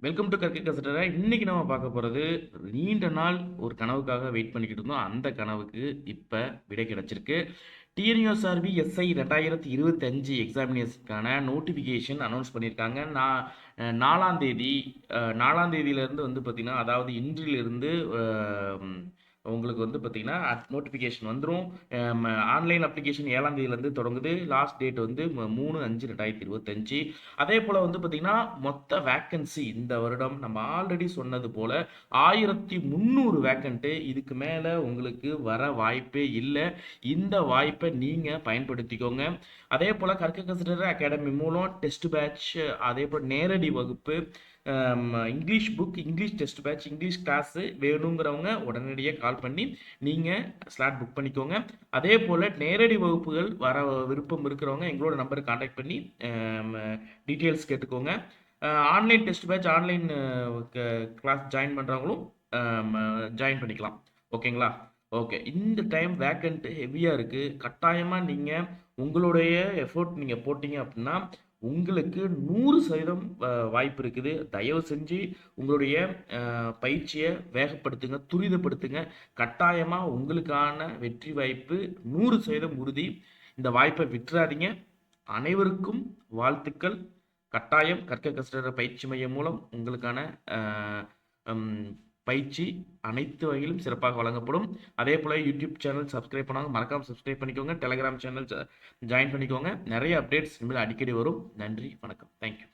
Welcome to கற்க கசடரா. இன்னைக்கு நம்ம பார்க்க போறது நீண்ட நாள் ஒரு கனவுக்காக வெயிட் பண்ணிக்கிட்டு இருந்தோம். அந்த கனவுக்கு இப்ப விடை கிடைச்சிருக்கு. டிஎன்யூஎஸ்ஆர்பி எஸ்ஐ 2025 எக்ஸாமினேஷனுக்கான நோட்டிஃபிகேஷன் அனௌன்ஸ் பண்ணியிருக்காங்க. நான் 4ஆம் தேதி 4ஆம் தேதியிலேருந்து வந்து பார்த்தீங்கன்னா, அதாவது இன்றிலிருந்து உங்களுக்கு வந்து பார்த்தீங்கன்னா நோட்டிஃபிகேஷன் வந்துடும். ஆன்லைன் அப்ளிகேஷன் 7ஆம் தேதியிலேருந்து தொடங்குது. லாஸ்ட் டேட் வந்து 3/5/2025. அதே போல் வந்து பார்த்தீங்கன்னா மொத்த வேக்கன்சி இந்த வருடம் நம்ம ஆல்ரெடி சொன்னது போல் 1300 வேக்கண்ட்டு. இதுக்கு மேலே உங்களுக்கு வர வாய்ப்பே இல்லை. இந்த வாய்ப்பை நீங்கள் பயன்படுத்திக்கோங்க. அதே போல் கற்க கசடர அகாடமி மூலம் டெஸ்ட் பேட்ச், அதே போல் நேரடி வகுப்பு, English book, English test batch, English class வேணுங்கிறவங்க உடனடியாக கால் பண்ணி நீங்கள் ஸ்லாட் புக் பண்ணிக்கோங்க. அதே போல் நேரடி வகுப்புகள் வர விருப்பம் இருக்கிறவங்க எங்களோட நம்பருக்கு காண்டாக்ட் பண்ணி டீட்டெயில்ஸ் கேட்டுக்கோங்க. Online test batch, online class join பண்ணுறவங்களும் ஜாயின் பண்ணிக்கலாம். ஓகேங்களா? ஓகே. இந்த டைம் வேக்கண்ட் ஹெவியாக இருக்குது. கட்டாயமாக நீங்கள் உங்களுடைய எஃபோர்ட் நீங்கள் போட்டிங்க அப்படின்னா உங்களுக்கு 100% வாய்ப்பு இருக்குது. தயவு செஞ்சு உங்களுடைய பயிற்சியை வேகப்படுத்துங்க, துரிதப்படுத்துங்க. கட்டாயமாக உங்களுக்கான வெற்றி வாய்ப்பு 100% உறுதி. இந்த வாய்ப்பை விட்டுறாதீங்க. அனைவருக்கும் வாழ்த்துக்கள். கட்டாயம் கற்க கசடர பயிற்சி மையம் மூலம் உங்களுக்கான பயிற்சி அனைத்து வகையிலும் சிறப்பாக வழங்கப்படும். அதே போல் யூடியூப் சேனல் சப்ஸ்கிரைப் பண்ணாங்க மறக்காமல் சப்ஸ்கிரைப் பண்ணிக்கோங்க. டெலகிராம் சேனல் ஜாயின் பண்ணிக்கோங்க. நிறைய அப்டேட்ஸ் இனிமேல் அடிக்கடி வரும். நன்றி, வணக்கம், தேங்க்யூ.